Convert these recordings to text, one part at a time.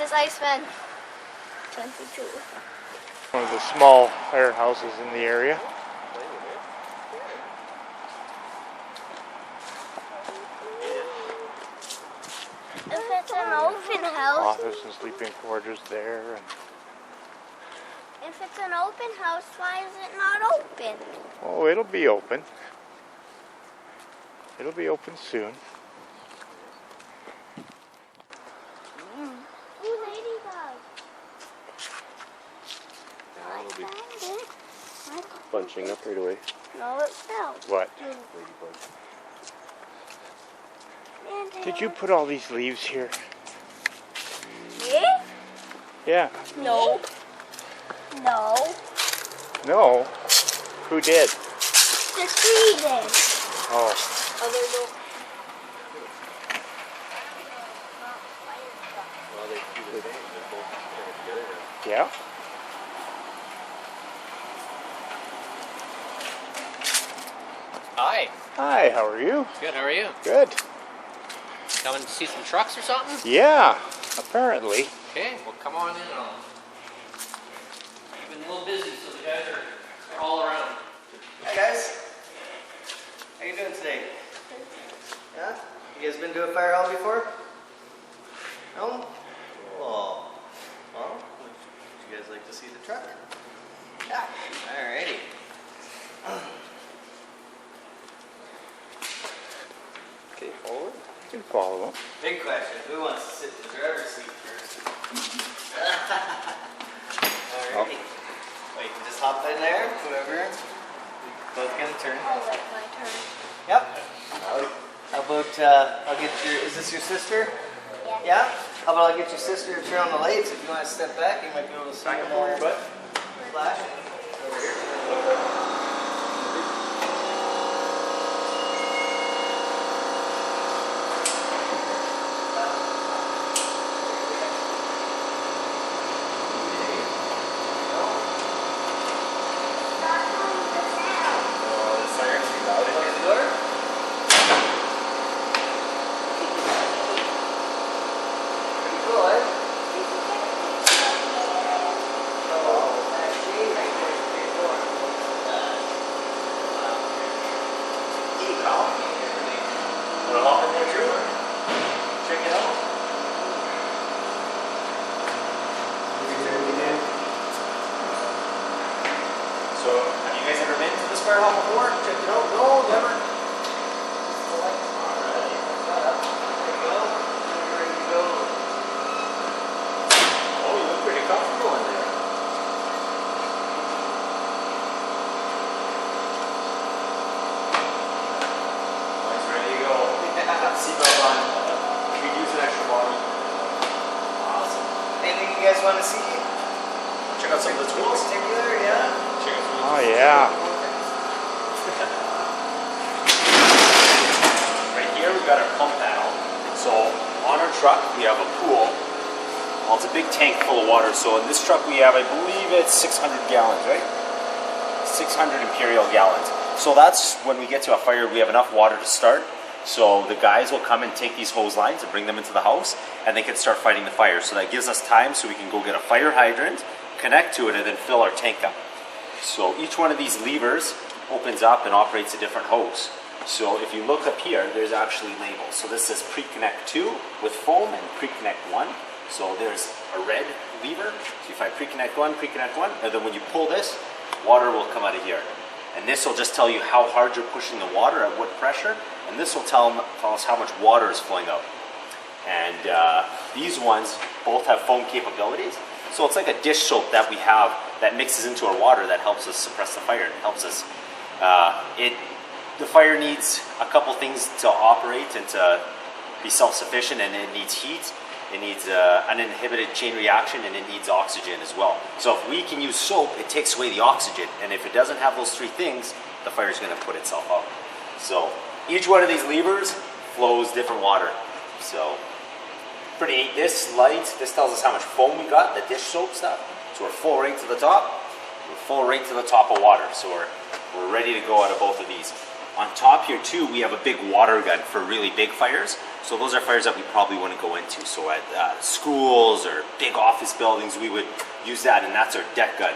is Iceman 22. One of the small firehouses in the area. If it's an open house, Office and sleeping quarters there. And if it's an open house, why is it not open? oh, it'll be open. It'll be open soon. Ooh, ladybug. It'll be bunching up right away. No, it fell. What? Ladybug. Did you put all these leaves here? Me? Yeah. No. No. No? Who did? The tree did. Oh. Well, they do the same. They're both kind of together now. Yeah. Hi. Hi, how are you? Good, how are you? Good. Coming to see some trucks or something? Yeah, apparently. Okay, well come on in. I've been a little busy, so the guys are all around. Hi guys, how you doing today? Yeah? You guys been to a Firehall before? No? Cool. Well, would you guys like to see the truck? Yeah. Alrighty. Okay, forward. You can follow them. Big question, who wants to sit in the driver's seat first? Alrighty. Well, you can just hop in there, whoever. Both get a turn. I'll wait my turn. Yep. How about, I'll get your, is this your sister? Yeah. Yeah? How about I'll get your sister to turn on the lights. If you want to step back, you might be able to see more flash. Over here. So, have you guys ever been to this Firehall before? Checked it out? No, never. Oh, you look pretty comfortable in there. Lights ready to go. Seatbelt on. You could use an extra bottle. Awesome. Anything you guys want to see? Check out some of the tools. Particular, yeah. Check out some of the Oh, yeah. Right here we've got our pump panel. So on our truck we have a pool. Well, it's a big tank full of water. So in this truck we have, I believe it's 600 gallons, right? 600 imperial gallons. So that's when we get to a fire, we have enough water to start. So the guys will come and take these hose lines and bring them into the house, and they can start fighting the fire. So that gives us time so we can go get a fire hydrant, connect to it, and then fill our tank up. So each one of these levers opens up and operates a different hose. So if you look up here, there's actually labels. So this says pre-connect 2 with foam and pre-connect 1. So there's a red lever. So if I pre-connect 1, and then when you pull this, water will come out of here. And this will just tell you how hard you're pushing the water, at what pressure, and this will tell us how much water is flowing out. And these ones both have foam capabilities. So it's like a dish soap that we have that mixes into our water that helps us suppress the fire and helps us. The fire needs a couple things to operate and to be self-sufficient, and it needs heat, it needs uninhibited chain reaction, and it needs oxygen as well. So if we can use soap, it takes away the oxygen, and if it doesn't have those three things, the fire is going to put itself out. So each one of these levers flows different water. So pretty neat. This light, this tells us how much foam we got, the dish soap stuff. So we're full right to the top. We're full right to the top of water. So we're ready to go out of both of these. On top here too, we have a big water gun for really big fires. So those are fires that we probably wouldn't go into. So at schools or big office buildings, we would use that, and that's our deck gun.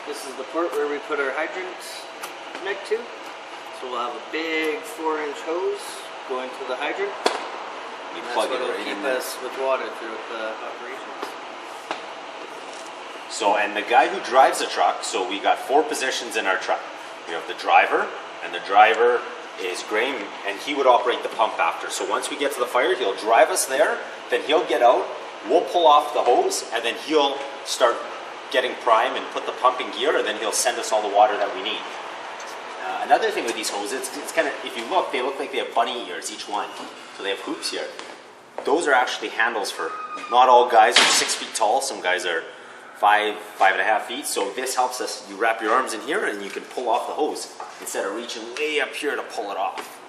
This is the port where we put our hydrant neck to. So we'll have a big 4-inch hose going to the hydrant. We And plug that's it what will right keep in there. us with water throughout the operations. So, and the guy who drives the truck, so we got 4 positions in our truck. We have the driver, and the driver is Graham, and he would operate the pump after. So once we get to the fire, he'll drive us there, then he'll get out, we'll pull off the hose, and then he'll start getting prime and put the pump in gear, and then he'll send us all the water that we need. Another thing with these hoses, it's kind of, if you look, they look like they have bunny ears, each one. So they have hoops here. Those are actually handles for, not all guys are 6 feet tall, some guys are 5.5 feet. So this helps us, you wrap your arms in here and you can pull off the hose instead of reaching way up here to pull it off.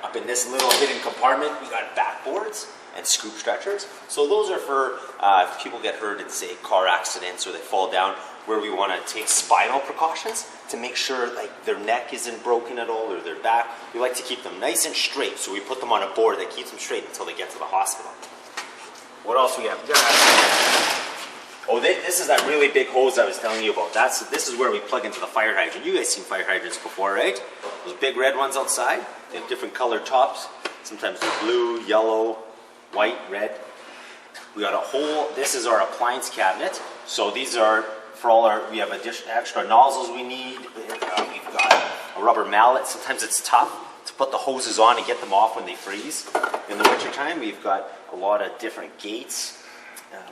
Up in this little hidden compartment, we got backboards and scoop stretchers. So those are for if people get hurt in, say, car accidents or they fall down, where we want to take spinal precautions to make sure like their neck isn't broken at all or their back. We like to keep them nice and straight, so we put them on a board that keeps them straight until they get to the hospital. What else we have? Oh, this is that really big hose I was telling you about. This is where we plug into the fire hydrant. You guys seen fire hydrants before, right? Those big red ones outside. They have different colored tops. Sometimes they're blue, yellow, white, red. We got a whole, this is our appliance cabinet. So these are for all our, we have extra nozzles we need. We've got a rubber mallet. Sometimes it's tough to put the hoses on and get them off when they freeze. In the wintertime, we've got a lot of different gates.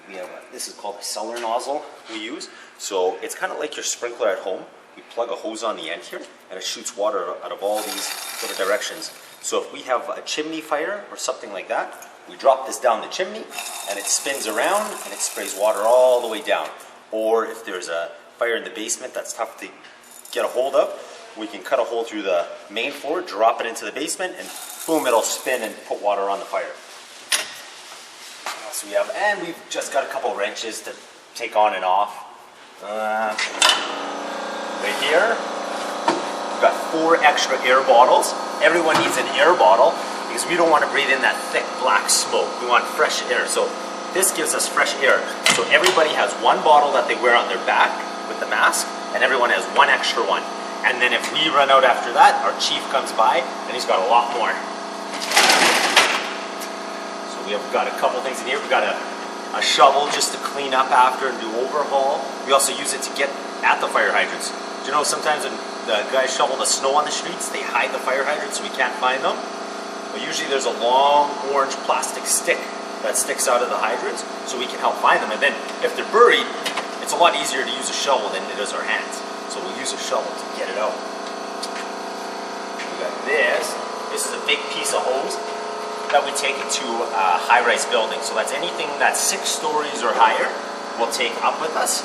We have this is called a cellar nozzle we use. So it's kind of like your sprinkler at home. We plug a hose on the end here, and it shoots water out of all these different directions. So if we have a chimney fire or something like that, we drop this down the chimney, and it spins around, and it sprays water all the way down. Or if there's a fire in the basement that's tough to get a hold of, we can cut a hole through the main floor, drop it into the basement, and boom, it'll spin and put water on the fire. What else we have? And we've just got a couple wrenches to take on and off. Right here, we've got 4 extra air bottles. Everyone needs an air bottle because we don't want to breathe in that thick black smoke. We want fresh air. So this gives us fresh air. So everybody has 1 bottle that they wear on their back with the mask, and everyone has 1 extra one. And then if we run out after that, our chief comes by and he's got a lot more. So we have got a couple things in here. We've got a shovel just to clean up after and do overhaul. We also use it to get at the fire hydrants. Do you know sometimes when the guys shovel the snow on the streets, they hide the fire hydrants so we can't find them? But usually there's a long orange plastic stick that sticks out of the hydrants so we can help find them. And then if they're buried, it's a lot easier to use a shovel than it is our hands. So we'll use a shovel to get it out. We got this. This is a big piece of hose that we take into a high-rise building. So that's anything that's 6 stories or higher we'll take up with us.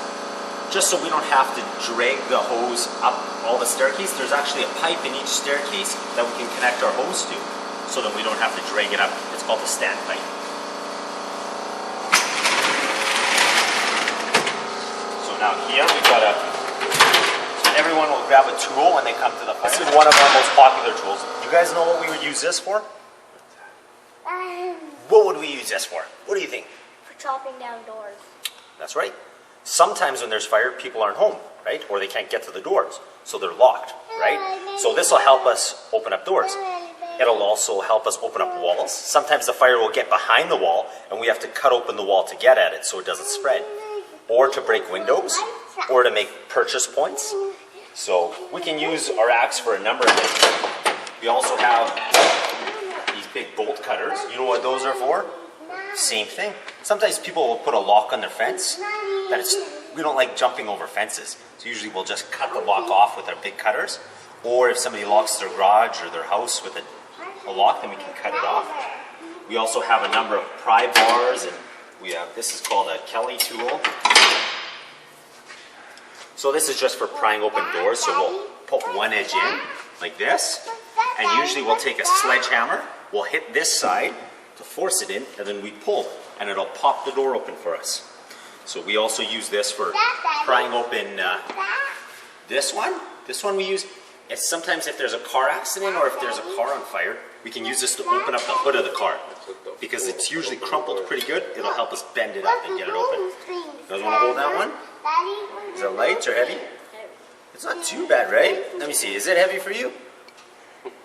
Just so we don't have to drag the hose up all the staircase. There's actually a pipe in each staircase that we can connect our hose to so that we don't have to drag it up. It's called the stand pipe. So now here we've got everyone will grab a tool when they come to the fire. This is one of our most popular tools. You guys know what we would use this for? What would we use this for? What do you think? For chopping down doors. That's right. Sometimes when there's fire, people aren't home, right? Or they can't get to the doors, so they're locked, right? So this will help us open up doors. It'll also help us open up walls. Sometimes the fire will get behind the wall, and we have to cut open the wall to get at it so it doesn't spread. Or to break windows, or to make purchase points. So we can use our axe for a number of things. We also have these big bolt cutters. You know what those are for? Same thing. Sometimes people will put a lock on their fence. We don't like jumping over fences. So usually we'll just cut the lock off with our big cutters. Or if somebody locks their garage or their house with a lock, then we can cut it off. We also have a number of pry bars, and we have, this is called a Kelly tool. So this is just for prying open doors. So we'll put one edge in like this, and usually we'll take a sledgehammer, we'll hit this side to force it in, and then we pull, and it'll pop the door open for us. So we also use this for prying open this one. This one we use, it's sometimes if there's a car accident or if there's a car on fire, we can use this to open up the hood of the car. Because it's usually crumpled pretty good, it'll help us bend it up and get it open. You guys want to hold that one? Is it light or heavy? It's not too bad, right? Let me see, is it heavy for you?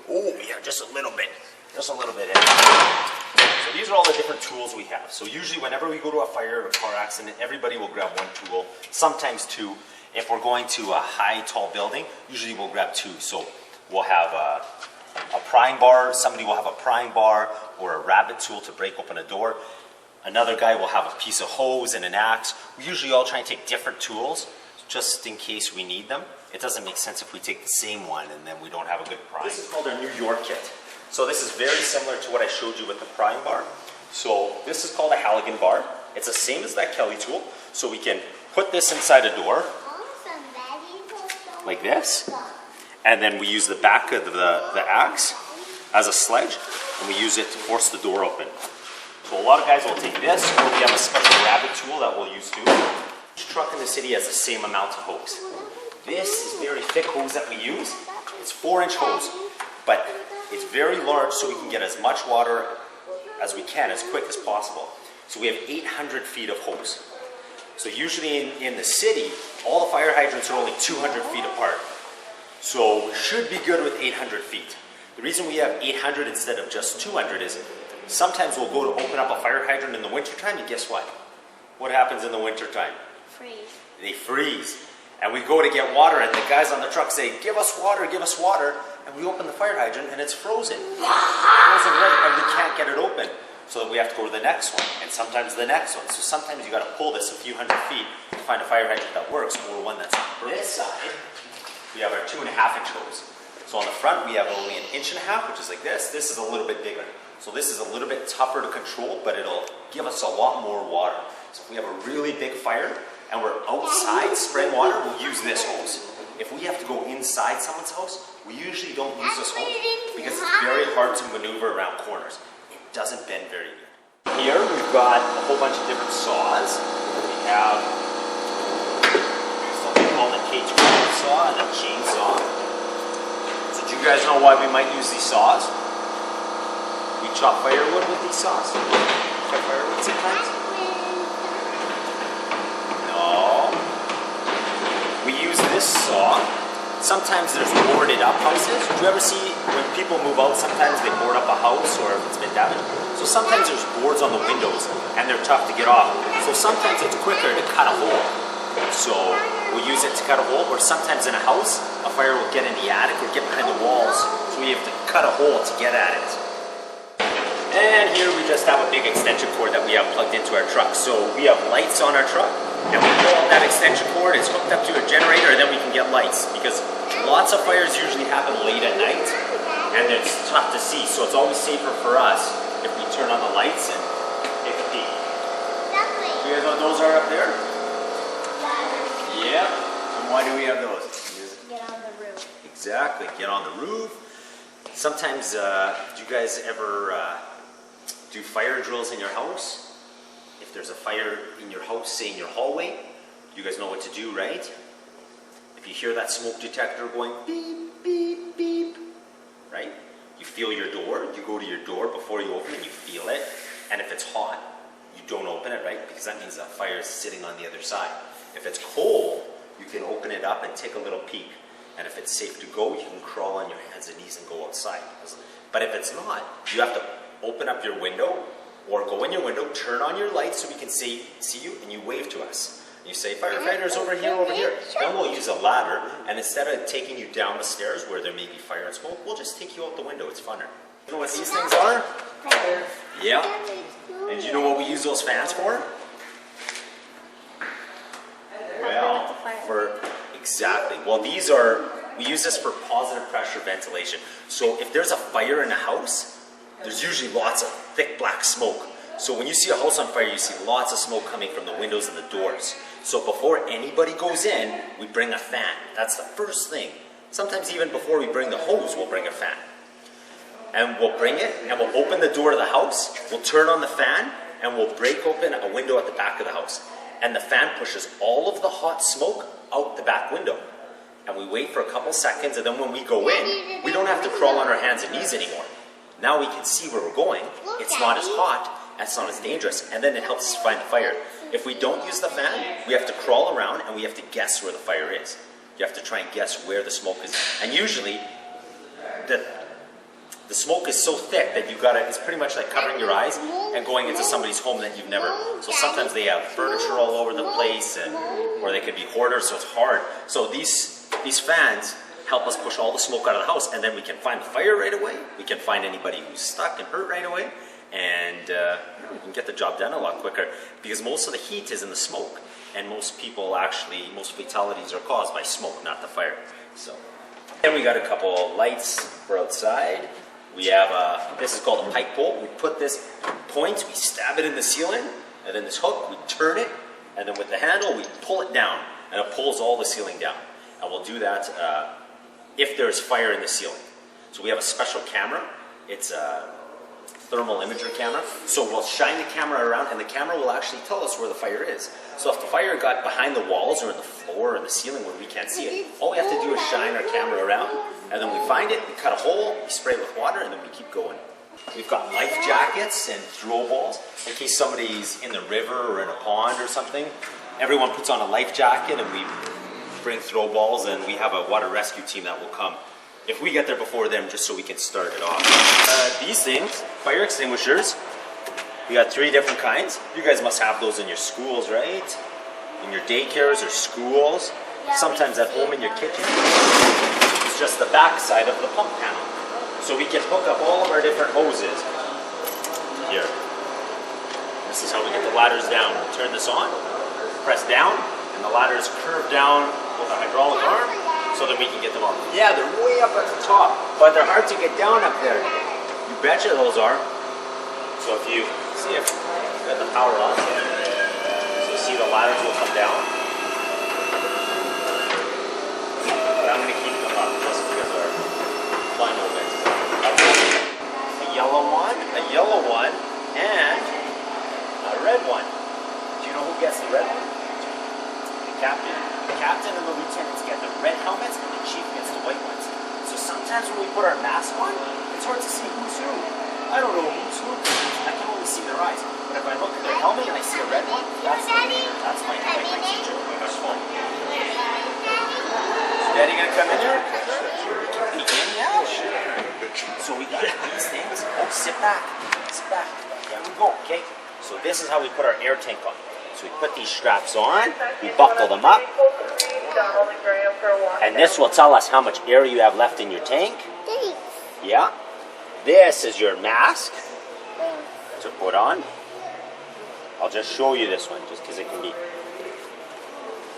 Oh yeah, just a little bit. Just a little bit heavy. So these are all the different tools we have. So usually whenever we go to a fire or a car accident, everybody will grab one tool, sometimes two. If we're going to a high, tall building, usually we'll grab two. So we'll have a prying bar, somebody will have a prying bar or a rabbit tool to break open a door. Another guy will have a piece of hose and an axe. We usually all try and take different tools just in case we need them. It doesn't make sense if we take the same one and then we don't have a good prying. This is called our New York kit. So this is very similar to what I showed you with the prying bar. So this is called a Halligan bar. It's the same as that Kelly tool. So we can put this inside a door like this. And then we use the back of the axe as a sledge. And we use it to force the door open. So a lot of guys will take this, or we have a special rabbit tool that we'll use too. Each truck in the city has the same amount of hose. This is very thick hose that we use. It's 4-inch hose, but it's very large so we can get as much water as we can, as quick as possible. So we have 800 feet of hose. So usually in the city, all the fire hydrants are only 200 feet apart. So we should be good with 800 feet. The reason we have 800 instead of just 200 is sometimes we'll go to open up a fire hydrant in the wintertime, and guess what? What happens in the wintertime? Freeze. They freeze. And we go to get water, and the guys on the truck say, give us water, and we open the fire hydrant, and it's frozen. Frozen right, and we can't get it open. So that we have to go to the next one, and sometimes the next one. So sometimes you got to pull this a few hundred feet to find a fire hydrant that works, or one that's on this side. We have our 2.5-inch hose. So on the front, we have only 1.5 inches, which is like this. This is a little bit bigger. So this is a little bit tougher to control, but it'll give us a lot more water. So if we have a really big fire, and we're outside spraying water, we'll use this hose. If we have to go inside someone's house, we usually don't use this hose because it's very hard to maneuver around corners. It doesn't bend very good. Here we've got a whole bunch of different saws. We have something called a K12 saw and a chainsaw. So do you guys know why we might use these saws? We chop firewood with these saws. Chop firewood sometimes? We use this saw. Sometimes there's boarded up houses. Do you ever see when people move out, sometimes they board up a house or if it's been damaged? So sometimes there's boards on the windows and they're tough to get off. So sometimes it's quicker to cut a hole. So we'll use it to cut a hole, or sometimes in a house, a fire will get in the attic or get behind the walls. So we have to cut a hole to get at it. And here we just have a big extension cord that we have plugged into our truck. So we have lights on our truck, and we pull out that extension cord, it's hooked up to a generator, and then we can get lights. Because lots of fires usually happen late at night, and it's tough to see. So it's always safer for us if we turn on the lights and take a peek. You guys know what those are up there? Yeah. And why do we have those? Get on the roof. Exactly, get on the roof. Sometimes, do you guys ever do fire drills in your house? If there's a fire in your house, say in your hallway, you guys know what to do, right? If you hear that smoke detector going beep, beep, beep, right? You feel your door, you go to your door before you open it, you feel it, and if it's hot, you don't open it, right? Because that means that fire is sitting on the other side. If it's cold, you can open it up and take a little peek. And if it's safe to go, you can crawl on your hands and knees and go outside. But if it's not, you have to open up your window or go in your window, turn on your lights so we can see you, and you wave to us. You say, firefighters over here, over here. Then we'll use a ladder, and instead of taking you down the stairs where there may be fire and smoke, we'll just take you out the window. It's funner. You know what these things are? Yeah. And do you know what we use those fans for? Well, exactly. Well, we use this for positive pressure ventilation. So if there's a fire in a house, there's usually lots of thick black smoke. So when you see a house on fire, you see lots of smoke coming from the windows and the doors. So before anybody goes in, we bring a fan. That's the first thing. Sometimes even before we bring the hose, we'll bring a fan. And we'll bring it, and we'll open the door to the house, we'll turn on the fan, and we'll break open a window at the back of the house. And the fan pushes all of the hot smoke out the back window. And we wait for a couple seconds, and then when we go in, we don't have to crawl on our hands and knees anymore. Now we can see where we're going. It's not as hot, it's not as dangerous, and then it helps us find the fire. If we don't use the fan, we have to crawl around and we have to guess where the fire is. You have to try and guess where the smoke is. And usually, the smoke is so thick that it's pretty much like covering your eyes and going into somebody's home that you've never. So sometimes they have furniture all over the place, or they could be hoarders, so it's hard. So these fans help us push all the smoke out of the house, and then we can find the fire right away. We can find anybody who's stuck and hurt right away, and we can get the job done a lot quicker because most of the heat is in the smoke, and most fatalities are caused by smoke, not the fire. So, and we got a couple lights for outside. We have this is called a pike pole. We put this point, we stab it in the ceiling, and then this hook, we turn it, and then with the handle, we pull it down, and it pulls all the ceiling down. And we'll do that if there's fire in the ceiling. So we have a special camera. It's a thermal imager camera. So we'll shine the camera around, and the camera will actually tell us where the fire is. So if the fire got behind the walls or in the floor or in the ceiling where we can't see it, all we have to do is shine our camera around, and then we find it, we cut a hole, we spray it with water, and then we keep going. We've got life jackets and throw balls in case somebody's in the river or in a pond or something. Everyone puts on a life jacket, and we bring throw balls, and we have a water rescue team that will come if we get there before them, just so we can start it off. These things, fire extinguishers, we got 3 different kinds. You guys must have those in your schools, right? In your daycares or schools. Yeah, sometimes at home in your kitchen. It's just the back side of the pump panel. So we can hook up all of our different hoses here. This is how we get the ladders down. We turn this on, press down, and the ladders curve down with a hydraulic arm so that we can get them up. Yeah, they're way up at the top, but they're hard to get down up there. You betcha those are. So if you see if you got the power on, so you see the ladders will come down. But I'm going to keep them up just because they're fun movements. A yellow one, and a red one. Do you know who gets the red one? The captain and the lieutenants get the red helmets, and the chief gets the white ones. So sometimes when we put our mask on, it's hard to see who's who. I don't know who's who. I can only see their eyes. But if I look at their helmet and I see a red one, that's my teacher. That's fun. Is Daddy gonna come in there? Can he in now? So we got these things. Oh, sit back. Sit back. There we go. Okay. So this is how we put our air tank on. So we put these straps on, we buckle them up, and this will tell us how much air you have left in your tank. Yeah. This is your mask to put on. I'll just show you this one, just because it can be.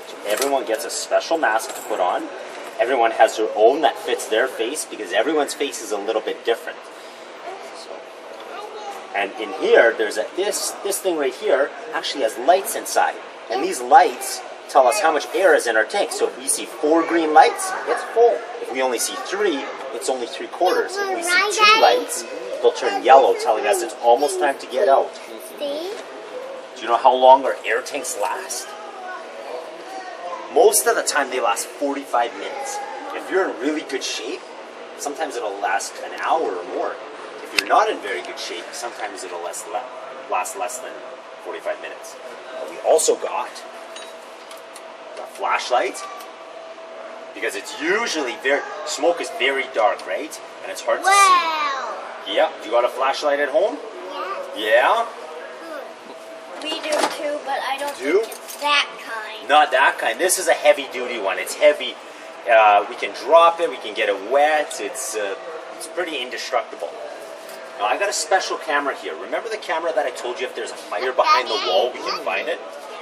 So everyone gets a special mask to put on. Everyone has their own that fits their face, because everyone's face is a little bit different. And in here, there's this thing right here actually has lights inside. And these lights tell us how much air is in our tank. So if we see 4 green lights, it's full. If we only see 3, it's only 3/4. If we see 2 lights, they'll turn yellow, telling us it's almost time to get out. Do you know how long our air tanks last? Most of the time, they last 45 minutes. If you're in really good shape, sometimes it'll last an hour or more. If you're not in very good shape, sometimes it'll last less than 45 minutes. But we also got a flashlight, because it's usually smoke is very dark, right? And it's hard to see. Yeah, you got a flashlight at home? Yeah? We do too, but I don't think it's that kind. Not that kind. This is a heavy duty one. It's heavy. We can drop it, we can get it wet. It's pretty indestructible. Now, I got a special camera here. Remember the camera that I told you if there's a fire behind the wall, we can find it?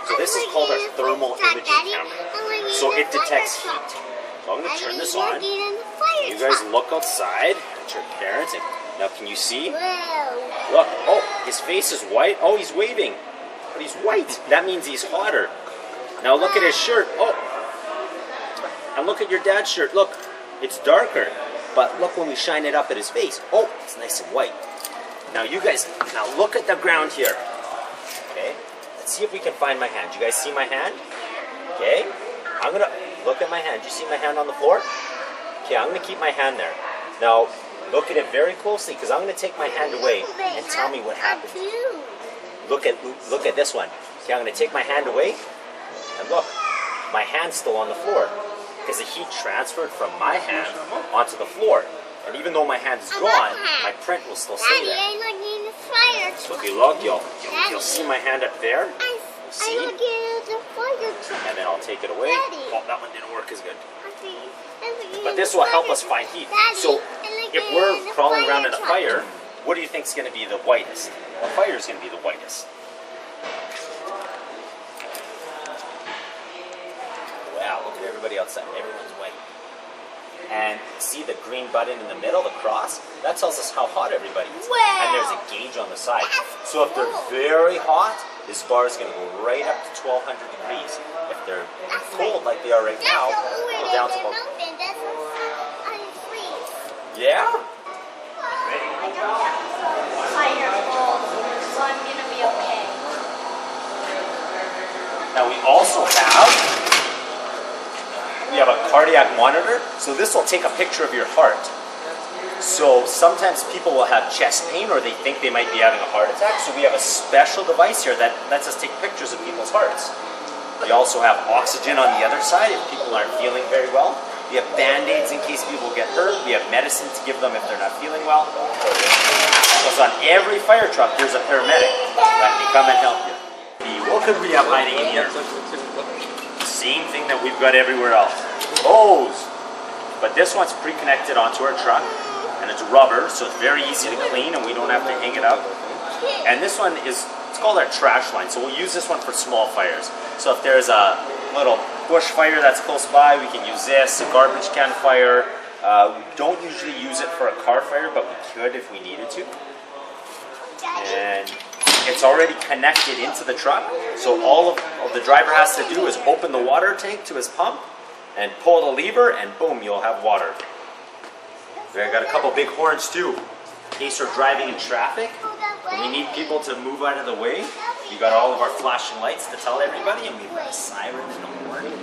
So this is called our thermal imaging camera. So it detects heat. So I'm going to turn this on. You guys look outside at your parents. Now, can you see? Look. Oh, his face is white. Oh, he's waving. But he's white. That means he's hotter. Now, look at his shirt. Oh. And look at your dad's shirt. Look. It's darker. But look when we shine it up at his face. Oh, it's nice and white. Now you guys, look at the ground here. Okay, let's see if we can find my hand. You guys see my hand? Okay, I'm gonna look at my hand. Do you see my hand on the floor? Okay, I'm gonna keep my hand there. Now, Look at it very closely because I'm going to take my hand away and tell me what happened. Look at this one. Okay, I'm going to take my hand away and look, my hand's still on the floor because the heat transferred from my hand onto the floor. And even though my hand is gone, my print will still stay there. I'm looking at the fire So truck. if you look, you'll see my hand up there. See? I'm looking at the fire truck. And then I'll take it away. Daddy. Oh, that one didn't work as good. I'm looking But at this the will help fire us find heat. Daddy, So I'm looking if at we're the crawling fire around in a truck. fire, what do you think is going to be the whitest? A fire is going to be the whitest. Wow, look at everybody outside. Everyone's white. And see the green button in the middle, the cross? That tells us how hot everybody is. Wow. And there's a gauge on the side. So if they're very hot, this bar is going to go right up to 1200 degrees. If they're cold like they are right now, go down to about... Yeah? So I'm gonna be okay. Now we also have a cardiac monitor. So this will take a picture of your heart. So sometimes people will have chest pain or they think they might be having a heart attack. So we have a special device here that lets us take pictures of people's hearts. We also have oxygen on the other side if people aren't feeling very well. We have band-aids in case people get hurt. We have medicine to give them if they're not feeling well. Because on every fire truck, there's a paramedic that can come and help you. What could we have hiding in here? Same thing that we've got everywhere else. Hose! But this one's pre-connected onto our truck, and it's rubber, so it's very easy to clean, and we don't have to hang it up. And this one is, it's called our trash line, so we'll use this one for small fires. So if there's a little bush fire that's close by, we can use this, a garbage can fire. We don't usually use it for a car fire, but we could if we needed to. And it's already connected into the truck, so all of the driver has to do is open the water tank to his pump and pull the lever, and boom, you'll have water. We got a couple big horns too, in case we're driving in traffic and we need people to move out of the way. We got all of our flashing lights to tell everybody, and we've got a siren in the morning.